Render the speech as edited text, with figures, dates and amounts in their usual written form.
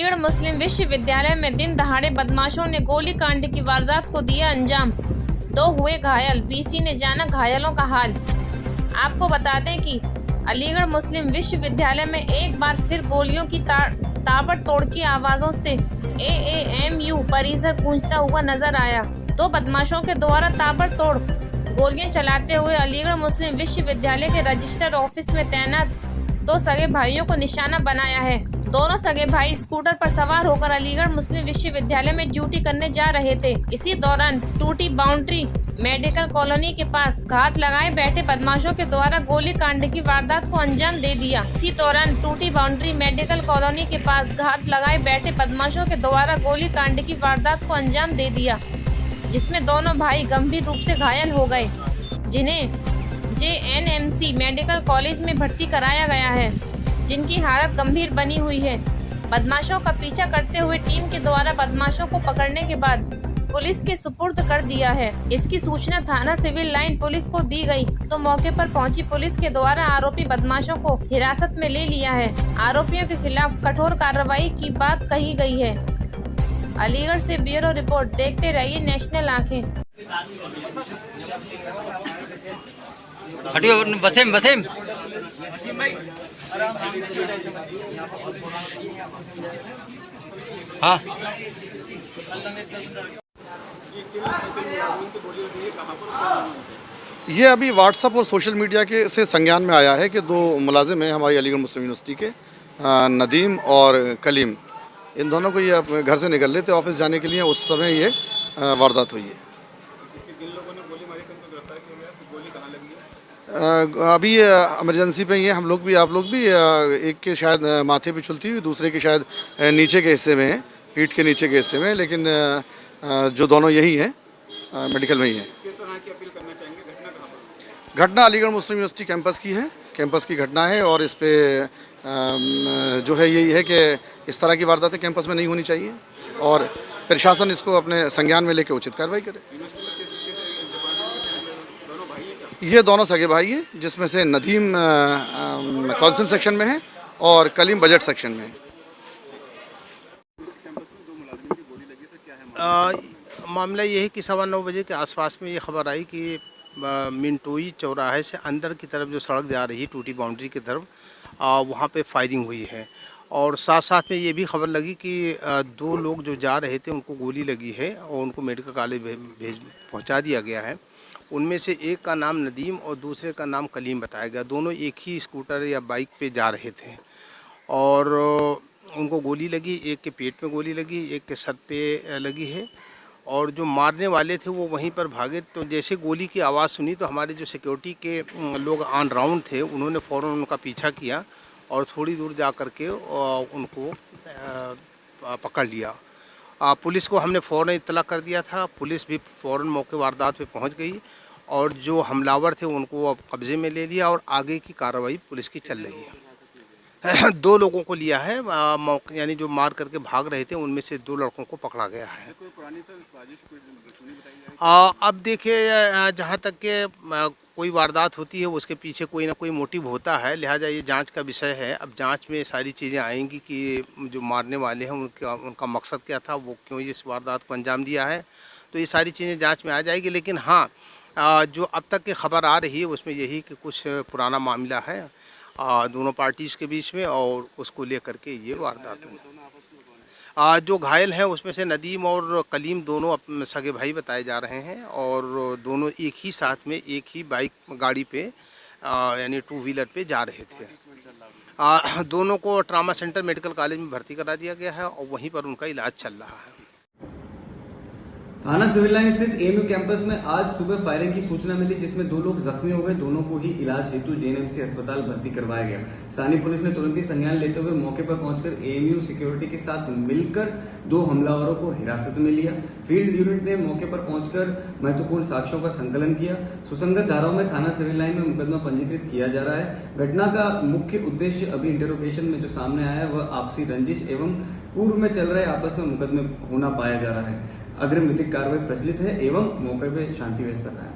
अलीगढ़ मुस्लिम विश्वविद्यालय में दिन दहाड़े बदमाशों ने गोलीकांड की वारदात को दिया अंजाम। 2 हुए घायल, वीसी ने जाना घायलों का हाल। आपको बता दें कि अलीगढ़ मुस्लिम विश्वविद्यालय में एक बार फिर गोलियों की ताबड़तोड़ की आवाजों से AAMU परिसर गूंजता हुआ नजर आया। 2 बदमाशों के द्वारा ताबड़तोड़ गोलियां चलाते हुए अलीगढ़ मुस्लिम विश्वविद्यालय के रजिस्टर ऑफिस में तैनात 2 सगे भाइयों को निशाना बनाया है। दोनों सगे भाई स्कूटर पर सवार होकर अलीगढ़ मुस्लिम विश्वविद्यालय में ड्यूटी करने जा रहे थे। इसी दौरान टूटी बाउंड्री मेडिकल कॉलोनी के पास घात लगाए बैठे बदमाशों के द्वारा गोलीकांड की वारदात को अंजाम दे दिया। इसी दौरान टूटी बाउंड्री मेडिकल कॉलोनी के पास घात लगाए बैठे बदमाशों के द्वारा गोलीकांड की वारदात को अंजाम दे दिया, जिसमें दोनों भाई गंभीर रूप से घायल हो गए, जिन्हें JNMC मेडिकल कॉलेज में भर्ती कराया गया है, जिनकी हालत गंभीर बनी हुई है। बदमाशों का पीछा करते हुए टीम के द्वारा बदमाशों को पकड़ने के बाद पुलिस के सुपुर्द कर दिया है। इसकी सूचना थाना सिविल लाइन पुलिस को दी गई तो मौके पर पहुंची पुलिस के द्वारा आरोपी बदमाशों को हिरासत में ले लिया है। आरोपियों के खिलाफ कठोर कार्रवाई की बात कही गई है। अलीगढ़ से ब्यूरो रिपोर्ट। देखते रहिए नेशनल आंखें। हटियो वसीम वसीम हाँ ये अभी व्हाट्सएप और सोशल मीडिया के से संज्ञान में आया है कि 2 मुलाजिम हैं हमारी अलीगढ़ मुस्लिम यूनिवर्सिटी के, नदीम और कलीम। इन दोनों को ये घर से निकल रहे थे ऑफिस जाने के लिए, उस समय ये वारदात हुई है। अभी इमरजेंसी पे ये हम लोग भी आप लोग भी एक के शायद माथे पे चुलती हुई, दूसरे के शायद नीचे के हिस्से में है, पीठ के नीचे के हिस्से में, लेकिन जो दोनों यही हैं मेडिकल में ही हैं। किस तरह की अपील करना चाहेंगे? घटना कहाँ पर? घटना अलीगढ़ मुस्लिम यूनिवर्सिटी कैंपस की है, कैंपस की घटना है और इस पे जो है यही है कि इस तरह की वारदातें कैंपस में नहीं होनी चाहिए और प्रशासन इसको अपने संज्ञान में लेकर उचित कार्रवाई करे। ये दोनों सगे भाई हैं, जिसमें से नदीम काउंसिल सेक्शन में है और कलीम बजट सेक्शन में है। मामला ये है कि 9:15 बजे के आसपास में ये खबर आई कि मिंटोई चौराहे से अंदर की तरफ जो सड़क जा रही है टूटी बाउंड्री की तरफ, वहाँ पे फायरिंग हुई है और साथ साथ में ये भी खबर लगी कि 2 लोग जो जा रहे थे उनको गोली लगी है और उनको मेडिकल कॉलेज पहुँचा दिया गया है। उनमें से एक का नाम नदीम और दूसरे का नाम कलीम बताया गया। दोनों एक ही स्कूटर या बाइक पे जा रहे थे और उनको गोली लगी, एक के पेट में गोली लगी, एक के सर पे लगी है और जो मारने वाले थे वो वहीं पर भागे। तो जैसे गोली की आवाज़ सुनी तो हमारे जो सिक्योरिटी के लोग ऑन राउंड थे उन्होंने फ़ौरन उनका पीछा किया और थोड़ी दूर जा कर के उनको पकड़ लिया। पुलिस को हमने फ़ौरन इत्तला कर दिया था, पुलिस भी फ़ौरन मौके वारदात पे पहुंच गई और जो हमलावर थे उनको अब कब्ज़े में ले लिया और आगे की कार्रवाई पुलिस की चल रही है। 2 लोगों को लिया है, यानी जो मार करके भाग रहे थे उनमें से 2 लड़कों को पकड़ा गया है। अब देखिए, जहाँ तक के कोई वारदात होती है उसके पीछे कोई ना कोई मोटिव होता है, लिहाजा ये जांच का विषय है। अब जांच में सारी चीज़ें आएंगी कि जो मारने वाले हैं उनका मकसद क्या था, वो क्यों इस वारदात को अंजाम दिया है, तो ये सारी चीज़ें जांच में आ जाएगी। लेकिन हाँ, जो अब तक की खबर आ रही है उसमें यही कि कुछ पुराना मामला है दोनों पार्टीज़ के बीच में और उसको लेकर के ये वारदात हुई। जो घायल हैं उसमें से नदीम और कलीम दोनों सगे भाई बताए जा रहे हैं और दोनों एक ही साथ में एक ही बाइक गाड़ी पे यानी 2 व्हीलर पे जा रहे थे। दोनों को ट्रामा सेंटर मेडिकल कॉलेज में भर्ती करा दिया गया है और वहीं पर उनका इलाज चल रहा है। थाना सिविल लाइन स्थित AMU कैंपस में आज सुबह फायरिंग की सूचना मिली, जिसमें 2 लोग जख्मी हो गए। दोनों को ही इलाज हेतु JNMC अस्पताल भर्ती करवाया गया। स्थानीय पुलिस ने तुरंत ही संज्ञान लेते हुए मौके पर पहुंचकर AMU सिक्योरिटी के साथ मिलकर 2 हमलावरों को हिरासत में लिया। फील्ड यूनिट ने मौके पर पहुंचकर महत्वपूर्ण साक्ष्यों का संकलन किया। सुसंगत धाराओं में थाना सिविल लाइन में मुकदमा पंजीकृत किया जा रहा है। घटना का मुख्य उद्देश्य अभी इंटरोगेशन में जो सामने आया है वह आपसी रंजिश एवं पूर्व में चल रहे आपस में मुकदमे होना पाया जा रहा है। अग्रिम विधिक कार्रवाई प्रचलित है एवं मौके पर शांति व्यवस्था है।